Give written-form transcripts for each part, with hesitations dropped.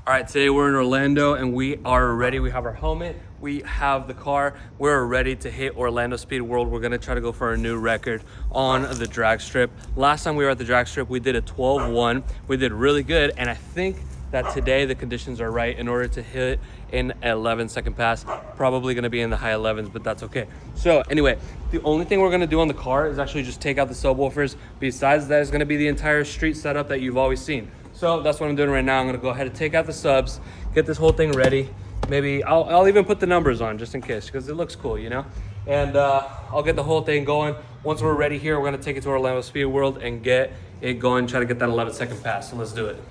All right, today we're in Orlando and we are ready. We have our helmet, we have the car. We're ready to hit Orlando Speed World. We're gonna try to go for a new record on the drag strip. Last time we were at the drag strip, we did a 12-1. We did really good, and I think that today the conditions are right in order to hit in 11-second pass. Probably gonna be in the high 11s, but that's okay. So anyway, the only thing we're gonna do on the car is actually just take out the subwoofers. Besides that is gonna be the entire street setup that you've always seen. So that's what I'm doing right now. I'm gonna go ahead and take out the subs, get this whole thing ready. Maybe I'll even put the numbers on just in case, because it looks cool, you know? And I'll get the whole thing going. Once we're ready here, we're gonna take it to Orlando Speed World and get it going, try to get that 11-second pass. So let's do it.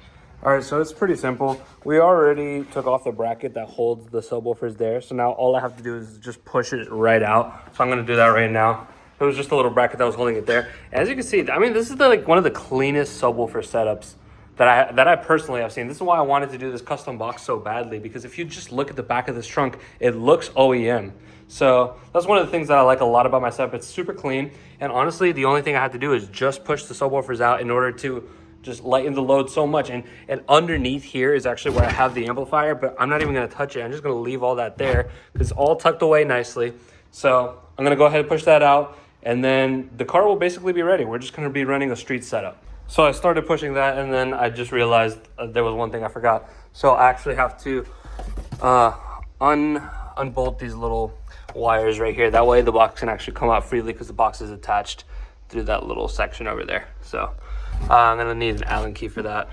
All right, so it's pretty simple. We already took off the bracket that holds the subwoofers there. So now all I have to do is just push it right out. So I'm gonna do that right now. It was just a little bracket that was holding it there. As you can see, I mean, this is like one of the cleanest subwoofer setups that I personally have seen. This is why I wanted to do this custom box so badly, because if you just look at the back of this trunk, it looks OEM. So that's one of the things that I like a lot about my setup. It's super clean, and honestly, the only thing I had to do is just push the subwoofers out in order to just lighten the load so much. And underneath here is actually where I have the amplifier, but I'm not even gonna touch it. I'm just gonna leave all that there. It's all tucked away nicely. So I'm gonna go ahead and push that out, and then the car will basically be ready. We're just gonna be running a street setup. So I started pushing that, and then I just realized there was one thing I forgot. So I actually have to unbolt these little wires right here. That way the box can actually come out freely, because the box is attached through that little section over there. So I'm gonna need an Allen key for that.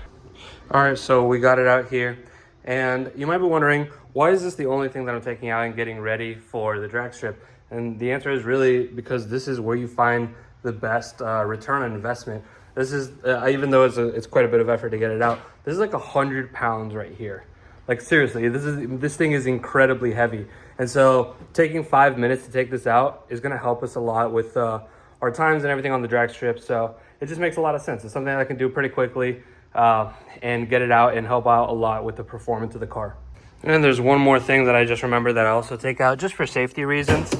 All right, so we got it out here, and you might be wondering, why is this the only thing that I'm taking out and getting ready for the drag strip? And the answer is really because this is where you find the best return on investment. This is, even though it's quite a bit of effort to get it out, this is like 100 pounds right here. Like seriously, this thing is incredibly heavy. And so taking 5 minutes to take this out is gonna help us a lot with our times and everything on the drag strip. So it just makes a lot of sense. It's something I can do pretty quickly and get it out and help out a lot with the performance of the car. And there's one more thing that I just remembered that I also take out just for safety reasons,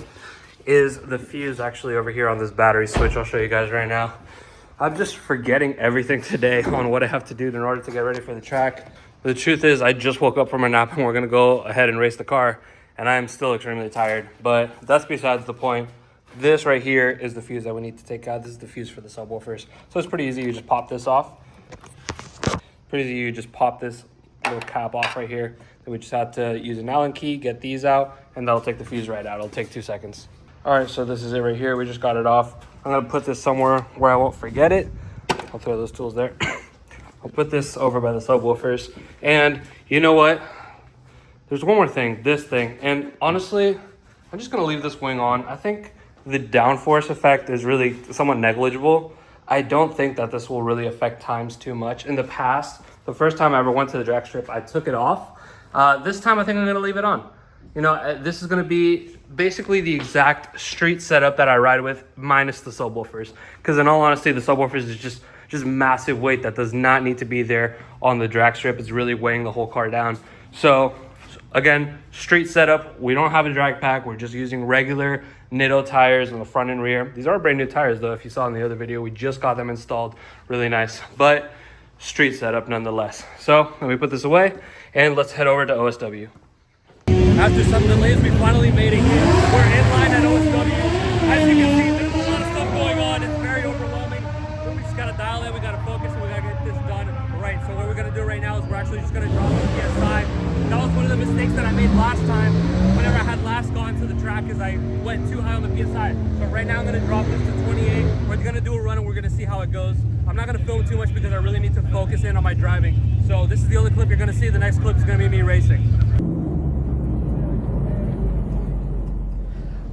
is the fuse actually over here on this battery switch. I'll show you guys right now. I'm just forgetting everything today on what I have to do in order to get ready for the track. The truth is, I just woke up from a nap and we're gonna go ahead and race the car, and I am still extremely tired, but that's besides the point. This right here is the fuse that we need to take out. This is the fuse for the subwoofers. So it's pretty easy. You just pop this off. Pretty easy. You just pop this little cap off right here. Then we just have to use an Allen key, get these out, and that'll take the fuse right out. It'll take 2 seconds. All right, so this is it right here. We just got it off. I'm gonna put this somewhere where I won't forget it. I'll throw those tools there. I'll put this over by the subwoofers. And you know what? There's one more thing, this thing. And honestly, I'm just gonna leave this wing on. I think the downforce effect is really somewhat negligible. I don't think that this will really affect times too much. In the past, the first time I ever went to the drag strip, I took it off. This time I think I'm gonna leave it on. You know, this is gonna be basically the exact street setup that I ride with, minus the subwoofers. Because in all honesty, the subwoofers is just massive weight that does not need to be there on the drag strip. It's really weighing the whole car down. So again, street setup. We don't have a drag pack. We're just using regular Nitto tires on the front and rear. These are brand new tires though. If you saw in the other video, we just got them installed. Really nice, but street setup nonetheless. So let me put this away and let's head over to OSW. After some delays, we finally made it here. We're in line at OSW. As you can see, there's a lot of stuff going on. It's very overwhelming. But we just gotta dial in, we gotta focus, and we gotta get this done right. So what we're gonna do right now is we're actually just gonna drop the PSI. That was one of the mistakes that I made last time. Whenever I had last gone to the track, is I went too high on the PSI. So right now I'm gonna drop this to 28. We're gonna do a run and we're gonna see how it goes. I'm not gonna film too much because I really need to focus in on my driving. So this is the only clip you're gonna see. The next clip is gonna be me racing.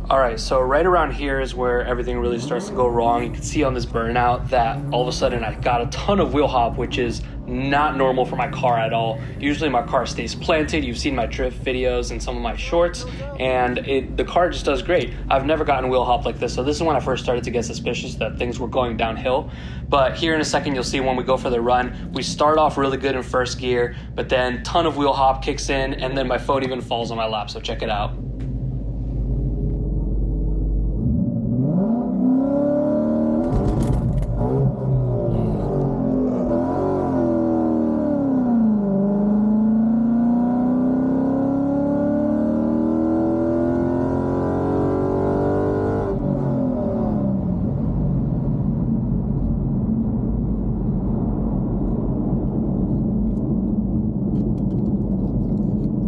All right, so right around here is where everything really starts to go wrong. You can see on this burnout that all of a sudden I got a ton of wheel hop, which is not normal for my car at all. Usually my car stays planted. You've seen my drift videos and some of my shorts, and the car just does great. I've never gotten wheel hop like this, so this is when I first started to get suspicious that things were going downhill. But here in a second, you'll see when we go for the run, we start off really good in first gear, but then ton of wheel hop kicks in, and then my phone even falls on my lap, so check it out.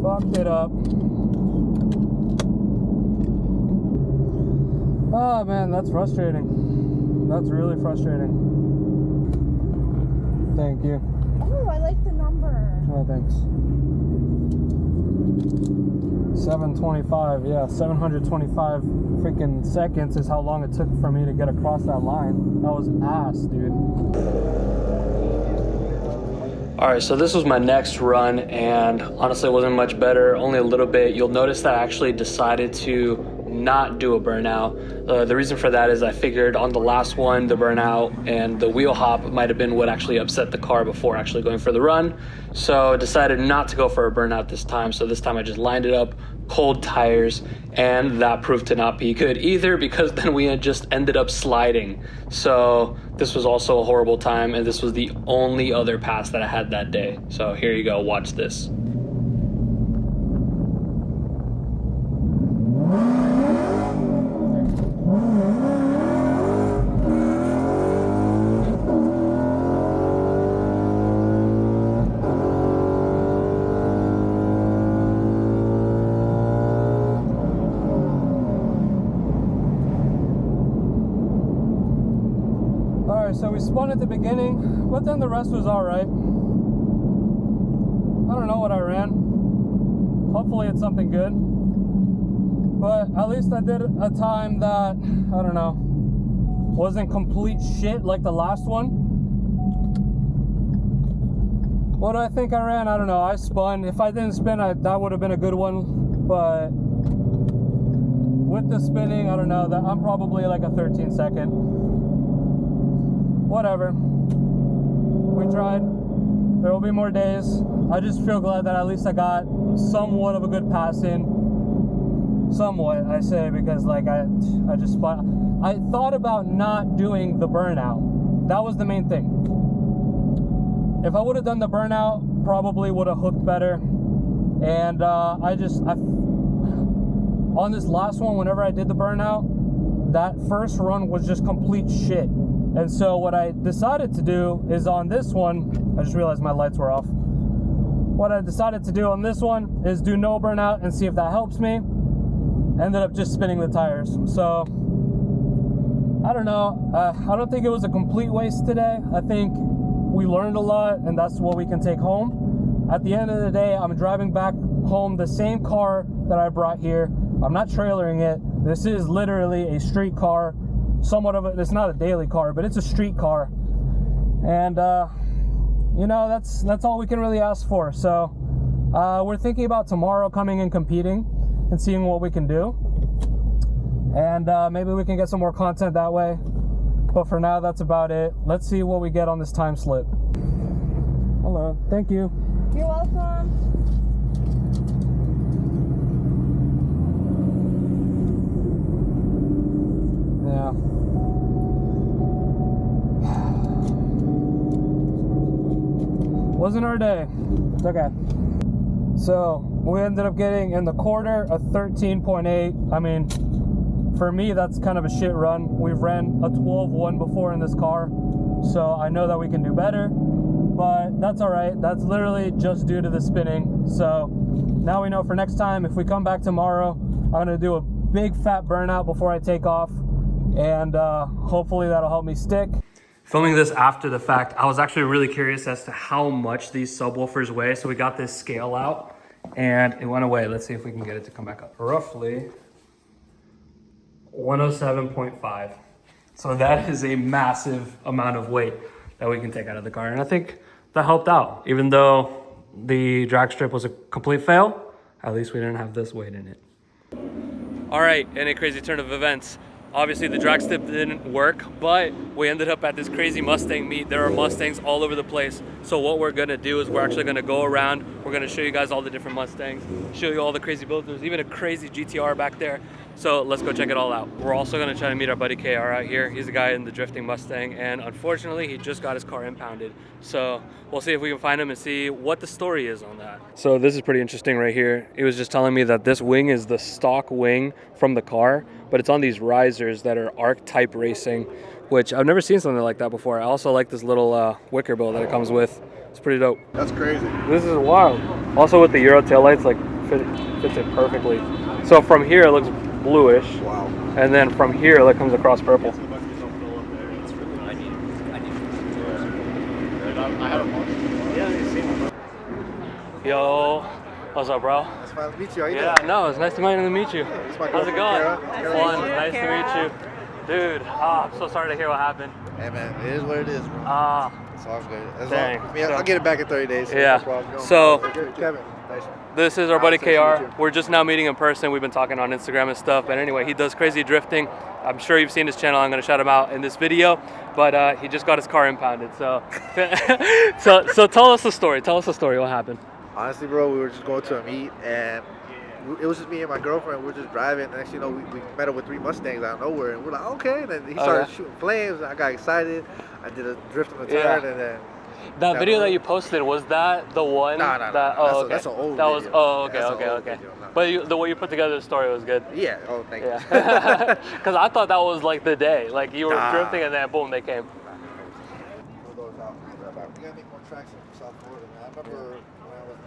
Fucked it up. Oh man, that's frustrating. That's really frustrating. Thank you. Oh, I like the number. Oh, thanks. 725, yeah, 725 freaking seconds is how long it took for me to get across that line. That was ass, dude. All right, so this was my next run, and honestly it wasn't much better, only a little bit. You'll notice that I actually decided to not do a burnout. The reason for that is I figured on the last one, the burnout and the wheel hop might have been what actually upset the car before actually going for the run. So I decided not to go for a burnout this time. So this time I just lined it up, cold tires, and that proved to not be good either, because then we had just ended up sliding. So this was also a horrible time, and this was the only other pass that I had that day. So here you go, watch this. So we spun at the beginning, but then the rest was all right. I don't know what I ran. Hopefully it's something good. But at least I did a time that, I don't know, wasn't complete shit like the last one. What do I think I ran? I don't know. I spun. If I didn't spin, that would have been a good one. But with the spinning, I don't know. I'm probably like a 13-second. Whatever. We tried. There will be more days. I just feel glad that at least I got somewhat of a good pass in. Somewhat, I say, because like I just spun. I thought about not doing the burnout. That was the main thing. If I would have done the burnout, probably would have hooked better. And on this last one, whenever I did the burnout, that first run was just complete shit. And so what I decided to do is on this one, I just realized my lights were off. What I decided to do on this one is do no burnout and see if that helps me. Ended up just spinning the tires. So, I don't know. I don't think it was a complete waste today. I think we learned a lot, and that's what we can take home. At the end of the day, I'm driving back home the same car that I brought here. I'm not trailering it. This is literally a street car. Somewhat of it's not a daily car, but it's a street car. And you know, that's all we can really ask for. So we're thinking about tomorrow coming and competing and seeing what we can do, and maybe we can get some more content that way. But for now, that's about it. Let's see what we get on this time slip. Hello, thank you. You're welcome. Yeah. Wasn't our day. It's okay. So we ended up getting in the quarter a 13.8. I mean, for me, that's kind of a shit run. We've ran a 12.1 before in this car, so I know that we can do better, but that's all right. That's literally just due to the spinning. So now we know for next time, if we come back tomorrow, I'm gonna do a big fat burnout before I take off, and hopefully that'll help me stick. Filming this after the fact, I was actually really curious as to how much these subwoofers weigh. So we got this scale out and it went away. Let's see if we can get it to come back up. Roughly 107.5. So that is a massive amount of weight that we can take out of the car. And I think that helped out. Even though the drag strip was a complete fail, at least we didn't have this weight in it. All right, in a crazy turn of events, obviously the drag strip didn't work, but we ended up at this crazy Mustang meet. There are Mustangs all over the place. So what we're gonna do is we're actually gonna go around. We're gonna show you guys all the different Mustangs, show you all the crazy builds. There's even a crazy GTR back there. So let's go check it all out. We're also gonna try to meet our buddy KR out here. He's the guy in the drifting Mustang, and unfortunately he just got his car impounded. So we'll see if we can find him and see what the story is on that. So this is pretty interesting right here. He was just telling me that this wing is the stock wing from the car, but it's on these risers that are arc type racing, which I've never seen something like that before. I also like this little wicker bill that it comes with. It's pretty dope. That's crazy. This is wild. Also with the Euro taillights, like fits it perfectly. So from here it looks bluish. Wow. And then from here it comes across purple. Yo, what's up, bro? It's fine to meet you. How you Yeah, doing? no, it's nice to meet you. It's my How's it girlfriend, going? Kara. Fun, nice to meet you. Dude, I'm so sorry to hear what happened. Hey man, it is what it is, bro. It's all good. Dang. I'll get it back in 30 days. So Yeah. no problem. So- Kevin, nice. This is our buddy Nice to meet KR. you. We're just now meeting in person. We've been talking on Instagram and stuff. But anyway, he does crazy drifting. I'm sure you've seen his channel. I'm gonna shout him out in this video. But he just got his car impounded. So, so tell us the story. Tell us the story. What happened? Honestly, bro, we were just going to a meet and it was just me and my girlfriend. We were just driving. And actually, we met up with 3 Mustangs out of nowhere. And we're like, okay. And then he started shooting flames. And I got excited. I did a drift on the turn. And then That video that you posted, was that the one? No. Oh, That's an old That was, video. oh, okay, That's an okay, old okay. video, not- But the way you put together the story was good. yeah. Oh, thank you. Yeah. Because I thought that was like the day. Like you were Nah. drifting and then boom, they came. We gotta make more tracks in South Florida, man. I remember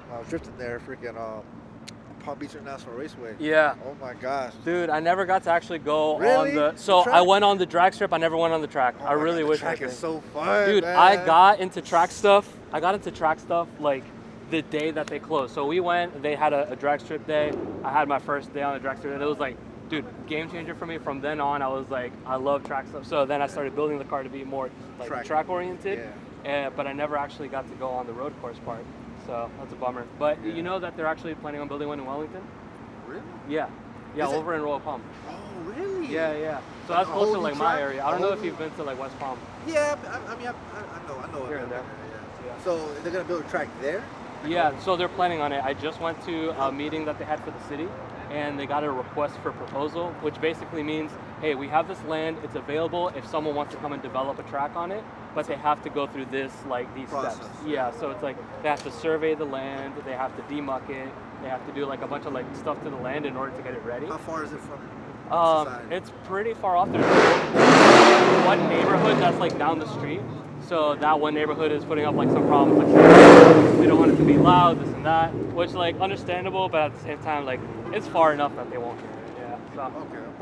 when I was drifting there, freaking Palm Beach International Raceway. Yeah. Oh my gosh. Dude, I never got to actually go Really? on the. The So track? I went on the drag strip. I never went on the track. Oh I my really God, wish. the track I is could. so fun, Dude, man. I got into track stuff. Like the day that they closed. So we went. They had a drag strip day. I had my first day on the drag strip, and it was like, dude, game changer for me. From then on, I was like, I love track stuff. So then I started building the car to be more like track oriented. Yeah. But I never actually got to go on the road course part. So that's a bummer. But you know that they're actually planning on building one in Wellington? Really? Yeah. Yeah, Is it? over in Royal Palm. Oh, really? Yeah. So that's A close to whole like new my track? area. I don't know if you've been to like West Palm. Yeah, I mean, I know. Here and there. Yeah. So they're gonna build a track there? Yeah, so they're planning on it. I just went to a meeting that they had for the city, and they got a request for proposal, which basically means, hey, we have this land, it's available if someone wants to come and develop a track on it, but they have to go through these Process. steps. Yeah, so it's like they have to survey the land, they have to demuck it, they have to do like a bunch of like stuff to the land in order to get it ready. How far is it from society? It's pretty far off. There's one neighborhood that's like down the street. So that one neighborhood is putting up like some problems, like they don't want it to be loud, this and that, which like understandable, but at the same time, like it's far enough that they won't care. Yeah. So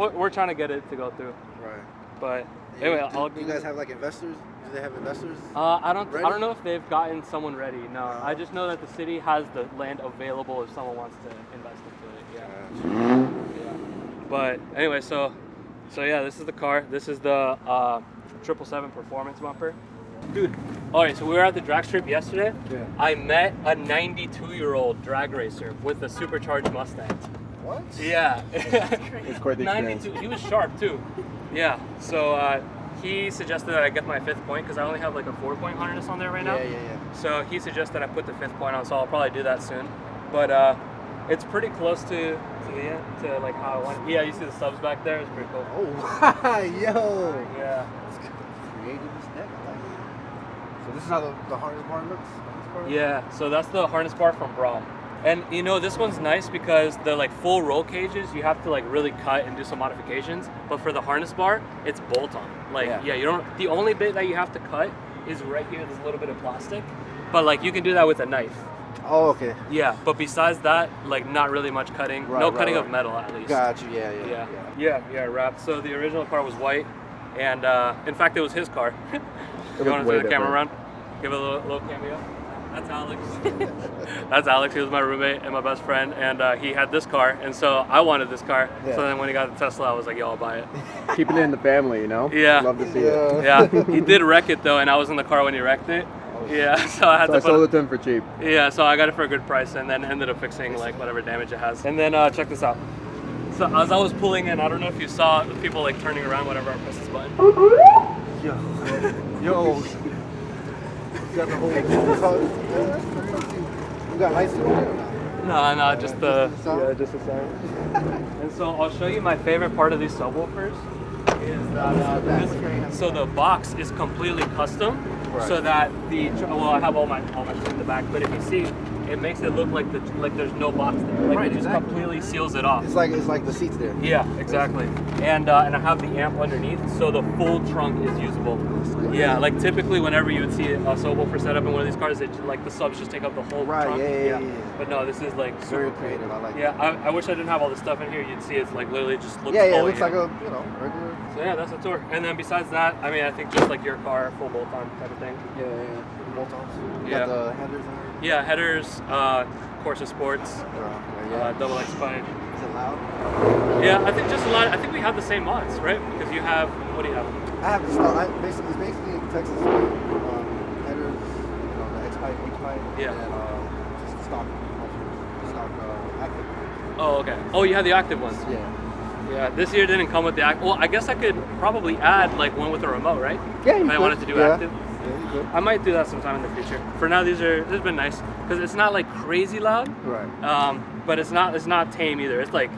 Okay. we're trying to get it to go through. Right. But anyway, Do you guys have like investors? Do they have investors? I don't ready? know if they've gotten someone ready. No, I just know that the city has the land available if someone wants to invest into it. Yeah. But anyway, so yeah, this is the car. This is the 777 performance bumper. Dude, all right, so we were at the drag strip yesterday. Yeah. I met a 92-year-old drag racer with a supercharged Mustang. What? Yeah. It's quite the experience. 92. He was sharp too. Yeah. So he suggested that I get my 5th point because I only have like a 4-point harness on there right now. Yeah. So he suggested I put the 5th point on, so I'll probably do that soon. But it's pretty close to the end, to like how I want. Yeah, you see the subs back there? It's pretty cool. Oh, yo. Yeah. Creative as heck. I like it. So this is how the harness bar looks? Yeah, so that's the harness bar from Braum. And you know, this one's nice because the like full roll cages, you have to like really cut and do some modifications. But for the harness bar, it's bolt on. Like, yeah, you don't, the only bit that you have to cut is right here, this little bit of plastic. But like you can do that with a knife. Oh, okay. Yeah, but besides that, like not really much cutting. No cutting of metal at least. Got you, yeah. Wrapped. So the original car was white, and in fact it was his car. You want to turn the camera around? Give it a little cameo. That's Alex. That's Alex. He was my roommate and my best friend, and he had this car, and so I wanted this car. Yeah. So then when he got the Tesla, I was like, yo, I'll buy it. Keeping it in the family, you know? Yeah. Love to see it. Yeah, he did wreck it though, and I was in the car when he wrecked it. Yeah, so I had So to I put sold it to him for cheap. Yeah, so I got it for a good price, and then ended up fixing like whatever damage it has. And then check this out. So as I was pulling in, I don't know if you saw the people like turning around whenever I press this button. Yo. You got the whole You got lights in it? No, just the sound? just the sound. And so I'll show you my favorite part of these subwoofers is that so the box is completely custom, so that well I have all my shit in the back, but if you see it makes it look like there's no box there. Like Right, it just exactly. completely seals it off. It's like the seats there. Yeah, exactly. And I have the amp underneath, so the full trunk is usable. Yeah, like typically whenever you would see a subwoofer set up in one of these cars, like the subs just take up the whole Right, trunk. yeah. But no, this is like super Very creative. I like. Yeah, I wish I didn't have all this stuff in here. You'd see it's like literally just looks. Yeah, it fully looks like in. a regular. So yeah, that's a tour. And then besides that, I mean, I think just like your car, full bolt-on type of thing. Yeah. Bolt-ons. You Yeah. got the headers on it. Yeah, headers, Corsa Sports, double X Spine. Is it loud? Yeah, I think just a lot. I think we have the same mods, right? Because you have, what do you have? I have the stock. It's basically Texas headers, the X pipe, H pipe, Yeah. and just stock active. Oh, okay. Oh, you have the active ones. Yeah. Yeah, this year didn't come with the active. Well, I guess I could probably add like one with a remote, right? Yeah, If I wanted to do active. Yeah, you could. I might do that sometime in the future. For now, this has been nice because it's not like crazy loud. Right. But it's not tame either. It's like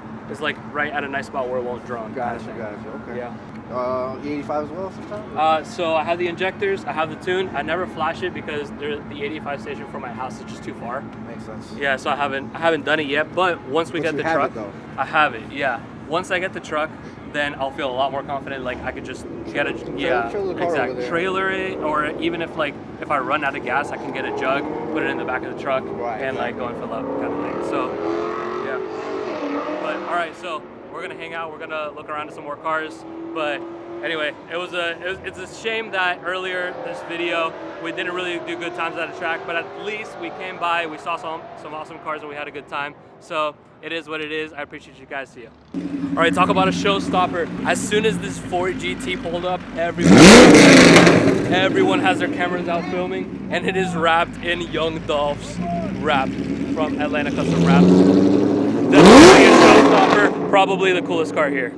right at a nice spot where it won't drone. Gotcha. Okay. Yeah. E85 as well sometimes? So I have the injectors, I have the tune. I never flash it because the 85 station from my house is just too far. Makes sense. Yeah, so I haven't done it yet. But once we But get you the have truck, it, though. I have it. Yeah. Once I get the truck, then I'll feel a lot more confident. Like I could just get a trailer the car over there. trailer it, or even if I run out of gas, I can get a jug, put it in the back of the truck, Right, and like go and fill up kind of thing. So yeah. But all right, so we're gonna hang out. We're gonna look around at some more cars. But anyway, it's a shame that earlier this video we didn't really do good times at a track, but at least we came by, we saw some awesome cars, and we had a good time. So it is what it is. I appreciate you guys. See you. All right, talk about a showstopper. As soon as this Ford GT pulled up, everyone has their cameras out filming, and it is wrapped in Young Dolph's wrap from Atlanta Custom Wraps. The biggest showstopper, probably the coolest car here.